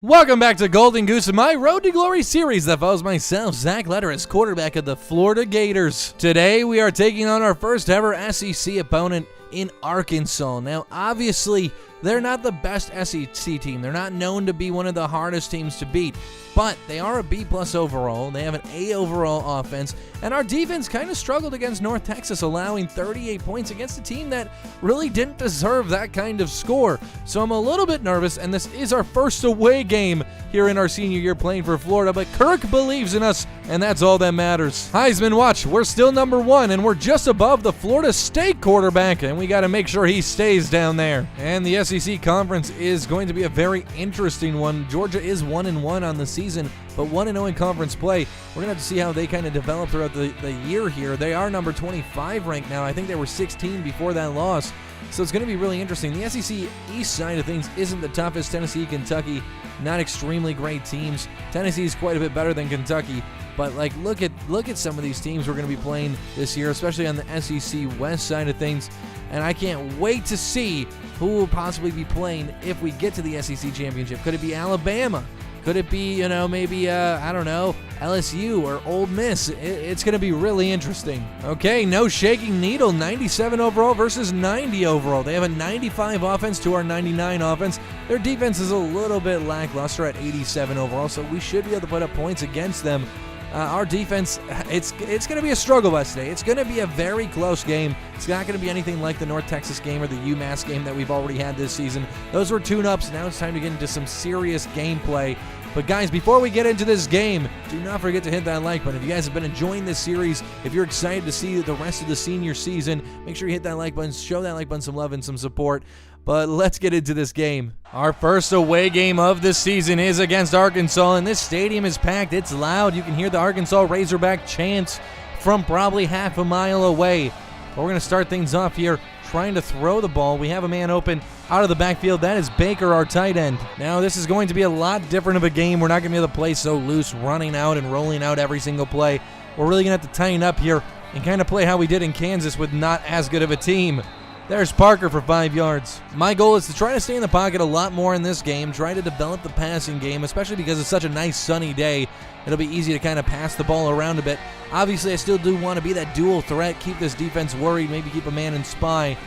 Welcome back to Golden Goose, my Road to Glory series that follows myself, Zach Letter, as quarterback of the Florida Gators. Today, we are taking on our first ever SEC opponent in Arkansas. Now, obviously, they're not the best SEC team. They're not known to be one of the hardest teams to beat, but they are a B+ overall. They have an A overall offense, and our defense kind of struggled against North Texas, allowing 38 points against a team that really didn't deserve that kind of score. So I'm a little bit nervous, and this is our first away game here in our senior year playing for Florida, but Kirk believes in us, and that's all that matters. Heisman watch, we're still number 1, and we're just above the Florida State quarterback, and we got to make sure he stays down there. And the SEC Conference is going to be a very interesting one. Georgia is 1-1 on the season, but 1-0 in conference play. We're going to have to see how they kind of develop throughout the year here. They are number 25 ranked now. I think they were 16 before that loss. So it's going to be really interesting. The SEC East side of things isn't the toughest. Tennessee, Kentucky, not extremely great teams. Tennessee is quite a bit better than Kentucky. But like, look at some of these teams we're going to be playing this year, especially on the SEC West side of things. And I can't wait to see who will possibly be playing if we get to the SEC championship. Could it be Alabama? Could it be, maybe, I don't know, LSU or Ole Miss? It's going to be really interesting. Okay, no shaking needle. 97 overall versus 90 overall. They have a 95 offense to our 99 offense. Their defense is a little bit lackluster at 87 overall, so we should be able to put up points against them. Our defense, it's going to be a struggle bus today. It's going to be a very close game. It's not going to be anything like the North Texas game or the UMass game that we've already had this season. Those were tune-ups. Now it's time to get into some serious gameplay. But guys, before we get into this game, do not forget to hit that like button. If you guys have been enjoying this series, if you're excited to see the rest of the senior season, make sure you hit that like button, show that like button some love and some support. But let's get into this game. Our first away game of the season is against Arkansas, and this stadium is packed. It's loud. You can hear the Arkansas Razorback chants from probably half a mile away. But we're going to start things off here trying to throw the ball. We have a man open out of the backfield. That is Baker, our tight end. Now, this is going to be a lot different of a game. We're not going to be able to play so loose, running out and rolling out every single play. We're really going to have to tighten up here and kind of play how we did in Kansas with not as good of a team. There's Parker for 5 yards. My goal is to try to stay in the pocket a lot more in this game, try to develop the passing game, especially because it's such a nice sunny day. It'll be easy to kind of pass the ball around a bit. Obviously, I still do want to be that dual threat, keep this defense worried, maybe keep a man in spy,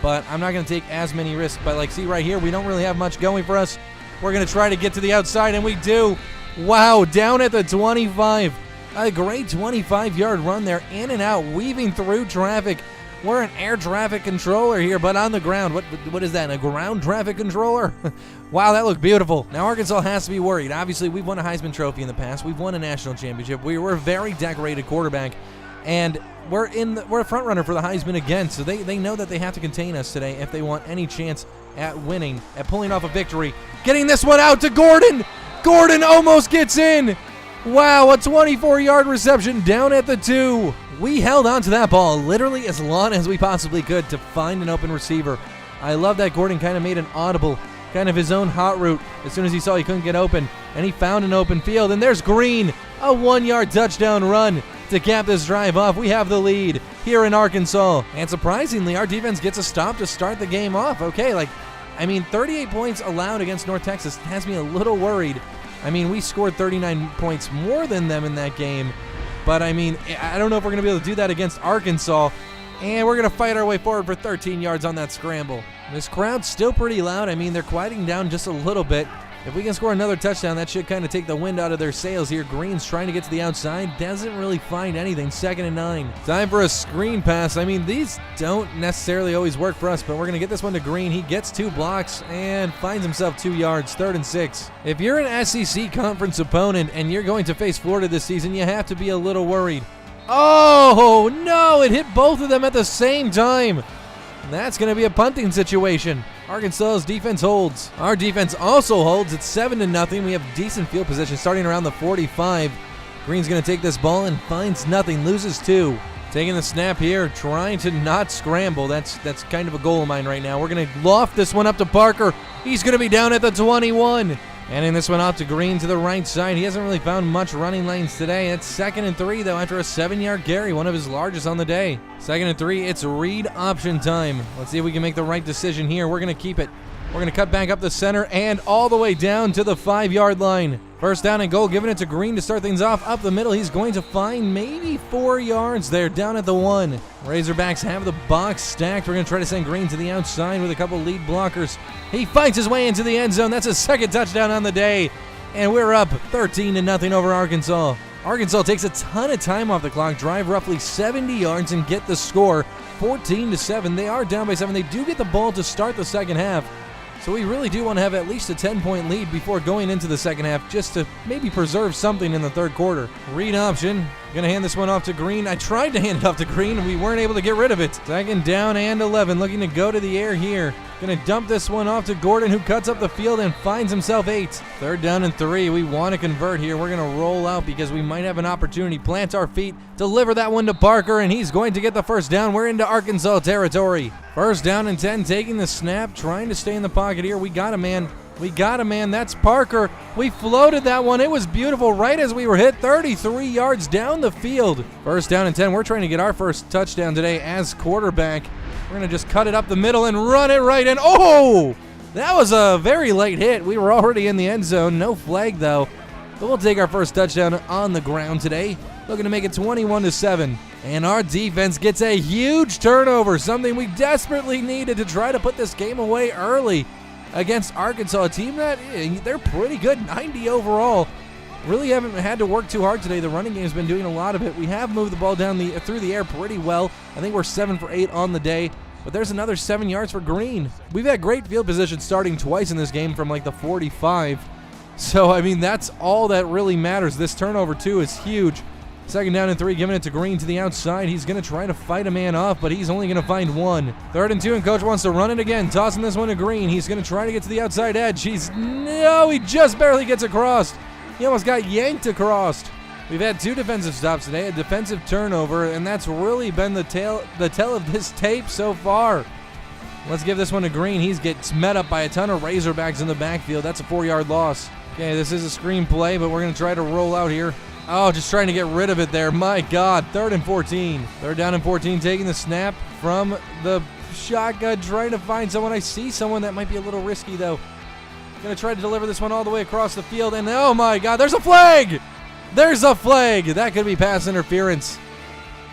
but I'm not going to take as many risks. But like, see right here, we don't really have much going for us. We're going to try to get to the outside, and we do. Wow, down at the 25. A great 25-yard run there, in and out, weaving through traffic. We're an air traffic controller here, but on the ground. What is that, a ground traffic controller? Wow, that looked beautiful. Now, Arkansas has to be worried. Obviously, we've won a Heisman Trophy in the past. We've won a national championship. We're a very decorated quarterback, and we're a front runner for the Heisman again, so they know that they have to contain us today if they want any chance at winning, at pulling off a victory. Getting this one out to Gordon. Gordon almost gets in. Wow, a 24-yard reception down at the 2. We held on to that ball literally as long as we possibly could to find an open receiver. I love that Gordon kind of made an audible, kind of his own hot route as soon as he saw he couldn't get open, and he found an open field, and there's Green, a 1-yard touchdown run to cap this drive off. We have the lead here in Arkansas, and surprisingly, our defense gets a stop to start the game off. Okay, 38 points allowed against North Texas has me a little worried. I mean, we scored 39 points more than them in that game. But, I mean, I don't know if we're going to be able to do that against Arkansas. And we're going to fight our way forward for 13 yards on that scramble. This crowd's still pretty loud. I mean, they're quieting down just a little bit. If we can score another touchdown, that should kind of take the wind out of their sails here. Green's trying to get to the outside. Doesn't really find anything. 2nd and 9. Time for a screen pass. I mean, these don't necessarily always work for us, but we're going to get this one to Green. He gets 2 blocks and finds himself 2 yards. 3rd and 6. If you're an SEC conference opponent and you're going to face Florida this season, you have to be a little worried. Oh, no! It hit both of them at the same time. That's going to be a punting situation. Arkansas's defense holds. Our defense also holds. It's 7-0. We have decent field position starting around the 45. Green's going to take this ball and finds nothing. Loses 2. Taking the snap here, trying to not scramble. That's kind of a goal of mine right now. We're going to loft this one up to Parker. He's going to be down at the 21. Handing this one out to Green to the right side. He hasn't really found much running lanes today. It's 2nd and 3, though, after a 7-yard carry, one of his largest on the day. 2nd and 3, it's read option time. Let's see if we can make the right decision here. We're going to keep it. We're going to cut back up the center and all the way down to the 5-yard line. First down and goal, giving it to Green to start things off. Up the middle, he's going to find maybe 4 yards there, down at the 1. Razorbacks have the box stacked. We're going to try to send Green to the outside with a couple lead blockers. He fights his way into the end zone. That's his second touchdown on the day. And we're up 13-0 over Arkansas. Arkansas takes a ton of time off the clock, drive roughly 70 yards, and get the score 14-7. They are down by 7. They do get the ball to start the second half. So we really do want to have at least a 10-point lead before going into the second half, just to maybe preserve something in the third quarter. Read option. Going to hand this one off to Green. I tried to hand it off to Green, and we weren't able to get rid of it. Second down and 11, looking to go to the air here. Going to dump this one off to Gordon, who cuts up the field and finds himself 8. Third down and 3. We want to convert here. We're going to roll out because we might have an opportunity. Plant our feet, deliver that one to Parker, and he's going to get the first down. We're into Arkansas territory. First down and 10, taking the snap, trying to stay in the pocket here. We got a man. We got a man. That's Parker. We floated that one. It was beautiful right as we were hit 33 yards down the field. First down and 10. We're trying to get our first touchdown today as quarterback. We're going to just cut it up the middle and run it right in. Oh! That was a very late hit. We were already in the end zone. No flag, though. But we'll take our first touchdown on the ground today. Looking to make it 21-7. And our defense gets a huge turnover, something we desperately needed to try to put this game away early against Arkansas, a team that they're pretty good, 90 overall. Really haven't had to work too hard today. The running game has been doing a lot of it. We have moved the ball down through the air pretty well. I think we're 7 for 8 on the day, but there's another 7 yards for Green. We've had great field position starting twice in this game from like the 45. So, I mean, that's all that really matters. This turnover, too, is huge. Second down and 3, giving it to Green to the outside. He's going to try to fight a man off, but he's only going to find 1. Third and 2, and coach wants to run it again. Tossing this one to Green. He's going to try to get to the outside edge. He just barely gets across. He almost got yanked across. We've had 2 defensive stops today, a defensive turnover, and that's really been the tale of this tape so far. Let's give this one to Green. He gets met up by a ton of Razorbacks in the backfield. That's a 4-yard loss. Okay, this is a screen play, but we're going to try to roll out here. Oh, just trying to get rid of it there. My God, 3rd and 14. Third down and 14, taking the snap from the shotgun, trying to find someone. I see someone that might be a little risky, though. Going to try to deliver this one all the way across the field, and oh my God, there's a flag! There's a flag! That could be pass interference.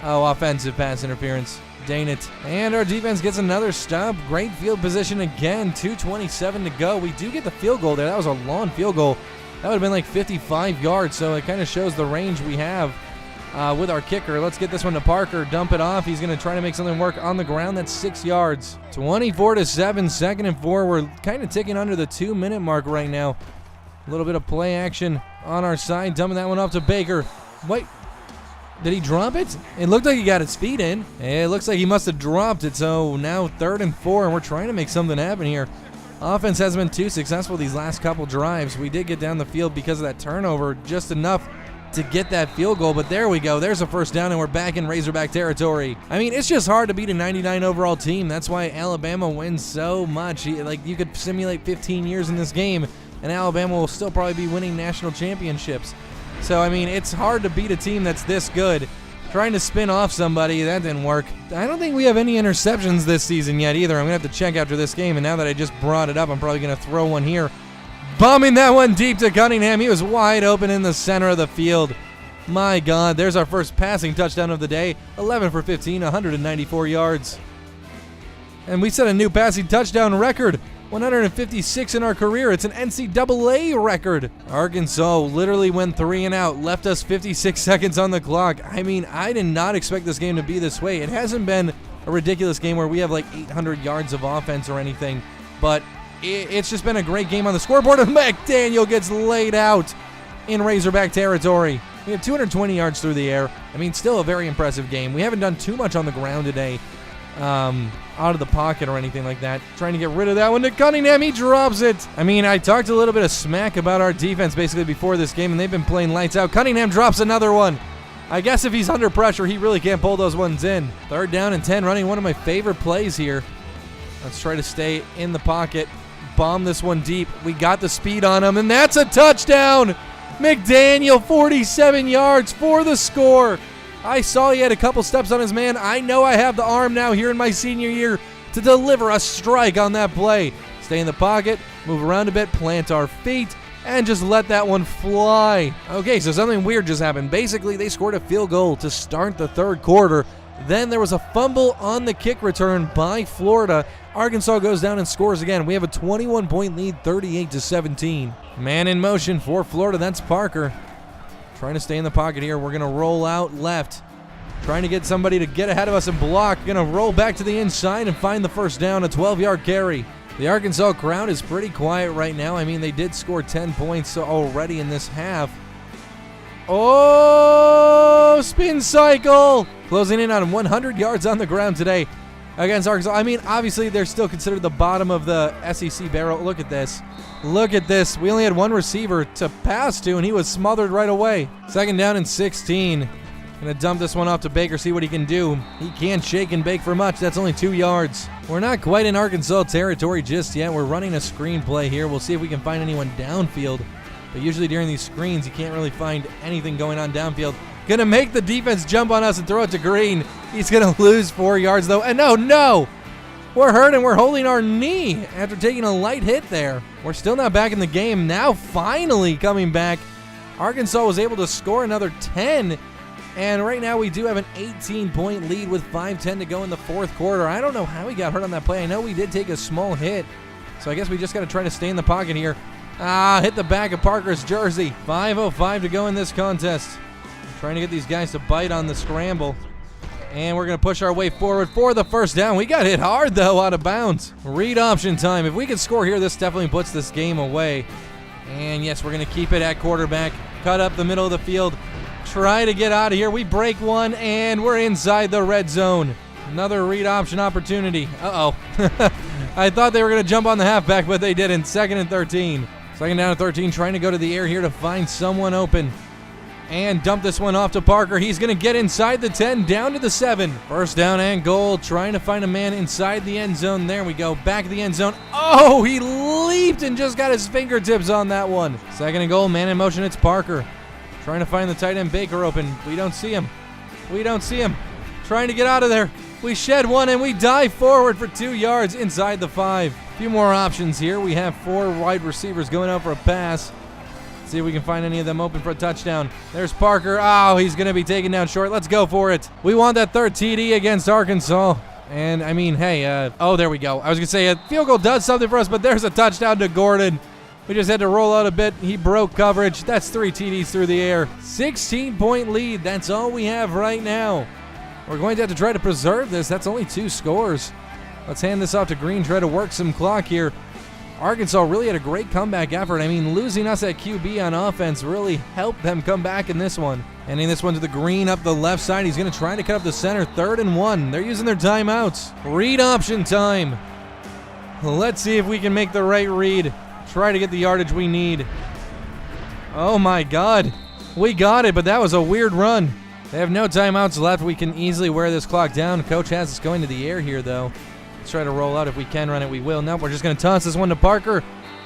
Oh, offensive pass interference. Dang it. And our defense gets another stop. Great field position again. 2:27 to go. We do get the field goal there. That was a long field goal. That would have been like 55 yards, so it kind of shows the range we have with our kicker. Let's get this one to Parker, dump it off. He's going to try to make something work on the ground. That's 6 yards. 24-7, second and 4. We're kind of ticking under the 2-minute mark right now. A little bit of play action on our side, dumping that one off to Baker. Wait, did he drop it? It looked like he got his feet in. It looks like he must have dropped it, so now 3rd and 4, and we're trying to make something happen here. Offense hasn't been too successful these last couple drives. We did get down the field because of that turnover, just enough to get that field goal, but there we go. There's a first down, and we're back in Razorback territory. I mean, it's just hard to beat a 99 overall team. That's why Alabama wins so much. Like, you could simulate 15 years in this game, and Alabama will still probably be winning national championships. So, I mean, it's hard to beat a team that's this good. Trying to spin off somebody, that didn't work. I don't think we have any interceptions this season yet either. I'm going to have to check after this game, and now that I just brought it up, I'm probably going to throw one here. Bombing that one deep to Cunningham. He was wide open in the center of the field. My God, there's our first passing touchdown of the day. 11 for 15, 194 yards. And we set a new passing touchdown record. 156 in our career. It's an NCAA record. Arkansas literally went 3 and out, left us 56 seconds on the clock. I mean, I did not expect this game to be this way. It hasn't been a ridiculous game where we have like 800 yards of offense or anything, but it's just been a great game on the scoreboard, and McDaniel gets laid out in Razorback territory. We have 220 yards through the air. I mean, still a very impressive game. We haven't done too much on the ground today. Out of the pocket or anything like that. Trying to get rid of that one to Cunningham. He drops it. I mean, I talked a little bit of smack about our defense basically before this game, and they've been playing lights out. Cunningham drops another one. I guess if he's under pressure, he really can't pull those ones in. 3rd down and 10, running one of my favorite plays here. Let's try to stay in the pocket. Bomb this one deep. We got the speed on him, and that's a touchdown. McDaniel, 47 yards for the score. I saw he had a couple steps on his man. I know I have the arm now here in my senior year to deliver a strike on that play. Stay in the pocket, move around a bit, plant our feet, and just let that one fly. Okay, so something weird just happened. Basically, they scored a field goal to start the third quarter. Then there was a fumble on the kick return by Florida. Arkansas goes down and scores again. We have a 21-point lead, 38-17. Man in motion for Florida. That's Parker. Trying to stay in the pocket here. We're going to roll out left. Trying to get somebody to get ahead of us and block. Going to roll back to the inside and find the first down, a 12-yard carry. The Arkansas crowd is pretty quiet right now. I mean, they did score 10 points already in this half. Oh, spin cycle. Closing in on 100 yards on the ground today against Arkansas. I mean, obviously, they're still considered the bottom of the SEC barrel. Look at this. Look at this. We only had one receiver to pass to, and he was smothered right away. Second down and 16. Gonna dump this one off to Baker, see what he can do. He can't shake and bake for much. That's only 2 yards. We're not quite in Arkansas territory just yet. We're running a screen play here. We'll see if we can find anyone downfield. But usually during these screens, you can't really find anything going on downfield. Gonna make the defense jump on us and throw it to Green. He's gonna lose 4 yards though. And no! We're hurt and we're holding our knee after taking a light hit there. We're still not back in the game. Now finally coming back. Arkansas was able to score another 10. And right now we do have an 18-point lead with 5:10 to go in the fourth quarter. I don't know how he got hurt on that play. I know we did take a small hit. So I guess we just got to try to stay in the pocket here. Hit the back of Parker's jersey. 5:05 to go in this contest. Trying to get these guys to bite on the scramble. And we're going to push our way forward for the first down. We got hit hard, though, out of bounds. Read option time. If we can score here, this definitely puts this game away. And, yes, we're going to keep it at quarterback. Cut up the middle of the field. Try to get out of here. We break one, and we're inside the red zone. Another read option opportunity. Uh-oh. I thought they were going to jump on the halfback, but they didn't. Second and 13. Second down and 13, trying to go to the air here to find someone open. And dump this one off to Parker. He's going to get inside the 10, down to the 7. First down and goal, trying to find a man inside the end zone. There we go, back of the end zone. Oh, he leaped and just got his fingertips on that one. Second and goal, man in motion, it's Parker. Trying to find the tight end Baker open. We don't see him. Trying to get out of there. We shed one and we dive forward for 2 yards inside the 5. A few more options here. We have 4 wide receivers going out for a pass. See if we can find any of them open for a touchdown. There's Parker. Oh, he's going to be taken down short. Let's go for it. We want that third TD against Arkansas. And, I mean, hey, oh, there we go. I was going to say a field goal does something for us, but there's a touchdown to Gordon. We just had to roll out a bit. He broke coverage. That's 3 TDs through the air. 16-point lead. That's all we have right now. We're going to have to try to preserve this. That's only 2 scores. Let's hand this off to Green, try to work some clock here. Arkansas really had a great comeback effort. I mean, losing us at QB on offense really helped them come back in this one. Handing this one to the Green up the left side. He's going to try to cut up the center. 3rd and 1. They're using their timeouts. Read option time. Let's see if we can make the right read. Try to get the yardage we need. Oh my God. We got it, but that was a weird run. They have no timeouts left. We can easily wear this clock down. Coach has us going to the air here, though. Let's try to roll out. If we can run it, we will. Nope, we're just going to toss this one to Parker,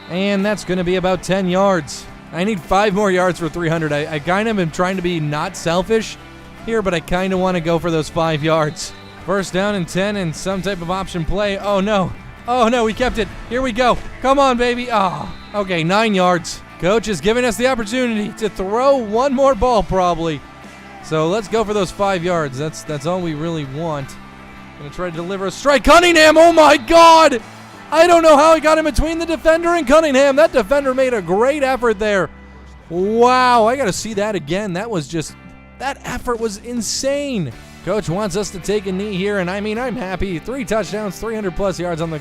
and that's going to be about 10 yards. I need 5 more yards for 300. I kind of am trying to be not selfish here, but I kind of want to go for those 5 yards. First down and 10 and some type of option play. Oh, no. Oh, no, we kept it. Here we go. Come on, baby. Oh, okay, 9 yards. Coach is giving us the opportunity to throw one more ball, probably. So let's go for those 5 yards. That's all we really want. Gonna try to deliver a strike. Cunningham, oh my God! I don't know how he got in between the defender and Cunningham. That defender made a great effort there. Wow, I gotta see that again. That effort was insane. Coach wants us to take a knee here, and I mean, I'm happy. 3 touchdowns, 300-plus yards on the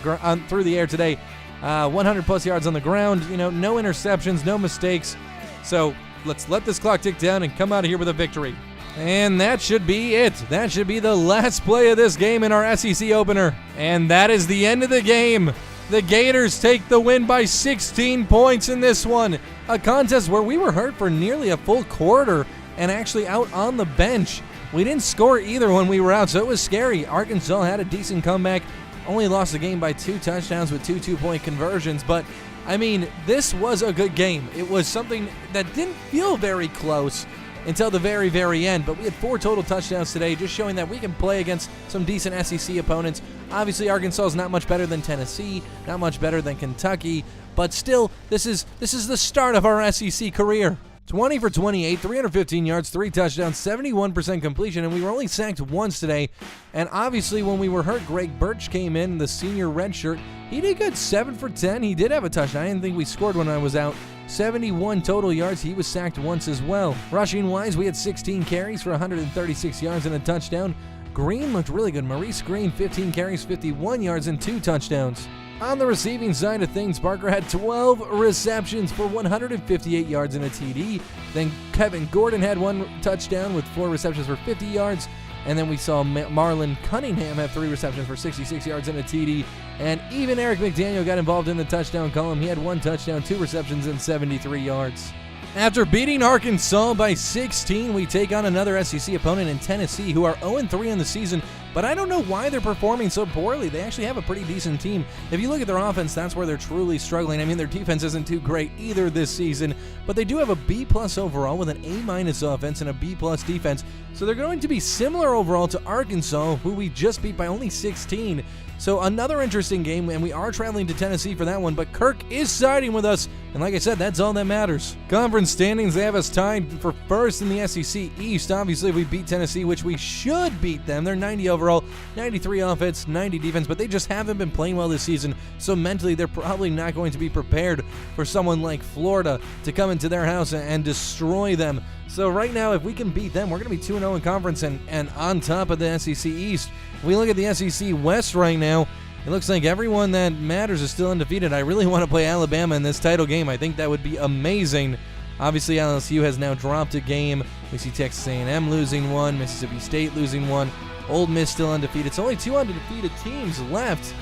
through the air today. 100-plus yards on the ground. You know, no interceptions, no mistakes. So let's let this clock tick down and come out of here with a victory. And that should be it. That should be the last play of this game in our SEC opener. And that is the end of the game. The Gators take the win by 16 points in this one. A contest where we were hurt for nearly a full quarter and actually out on the bench. We didn't score either when we were out, so it was scary. Arkansas had a decent comeback. Only lost the game by 2 touchdowns with 2 two-point conversions. But, I mean, this was a good game. It was something that didn't feel very close. until the very, very end. But we had 4 total touchdowns today, just showing that we can play against some decent SEC opponents. Obviously, Arkansas is not much better than Tennessee, not much better than Kentucky, but still, this is the start of our SEC career. 20 for 28, 315 yards, 3 touchdowns, 71% completion, and we were only sacked once today. And obviously, when we were hurt, Greg Birch came in, the senior redshirt. He did good, 7 for 10. He did have a touchdown. I didn't think we scored when I was out. 71 total yards. He was sacked once as well. Rushing-wise, we had 16 carries for 136 yards and a touchdown. Green looked really good. Maurice Green, 15 carries, 51 yards, and 2 touchdowns. On the receiving side of things, Barker had 12 receptions for 158 yards and a TD. Then Kevin Gordon had 1 touchdown with 4 receptions for 50 yards. And then we saw Marlon Cunningham have 3 receptions for 66 yards and a TD. And even Eric McDaniel got involved in the touchdown column. He had 1 touchdown, 2 receptions, and 73 yards. After beating Arkansas by 16, we take on another SEC opponent in Tennessee, who are 0-3 in the season, but I don't know why they're performing so poorly. They actually have a pretty decent team. If you look at their offense, that's where they're truly struggling. I mean, their defense isn't too great either this season, but they do have a B+ overall with an A- offense and a B+ defense, so they're going to be similar overall to Arkansas, who we just beat by only 16. So another interesting game, and we are traveling to Tennessee for that one, but Kirk is siding with us, and like I said, that's all that matters. Conference standings, they have us tied for first in the SEC East. Obviously, we beat Tennessee, which we should beat them. They're 90 overall, 93 offense, 90 defense, but they just haven't been playing well this season, so mentally they're probably not going to be prepared for someone like Florida to come into their house and destroy them. So right now, if we can beat them, we're going to be 2-0 in conference and on top of the SEC East. If we look at the SEC West right now, it looks like everyone that matters is still undefeated. I really want to play Alabama in this title game. I think that would be amazing. Obviously, LSU has now dropped a game. We see Texas A&M losing 1, Mississippi State losing 1, Ole Miss still undefeated. It's only 2 undefeated teams left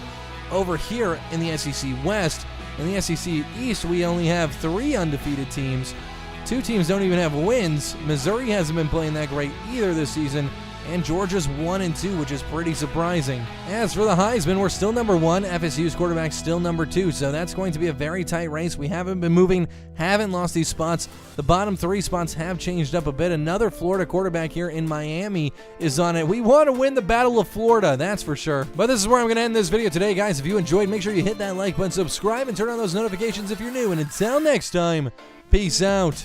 over here in the SEC West. In the SEC East, we only have 3 undefeated teams. 2 teams don't even have wins. Missouri hasn't been playing that great either this season, and Georgia's 1-2, which is pretty surprising. As for the Heisman, we're still number 1. FSU's quarterback still number 2, so that's going to be a very tight race. We haven't been moving, haven't lost these spots. The bottom 3 spots have changed up a bit. Another Florida quarterback here in Miami is on it. We want to win the Battle of Florida, that's for sure. But this is where I'm going to end this video today, guys. If you enjoyed, make sure you hit that like button, subscribe, and turn on those notifications if you're new. And until next time, peace out.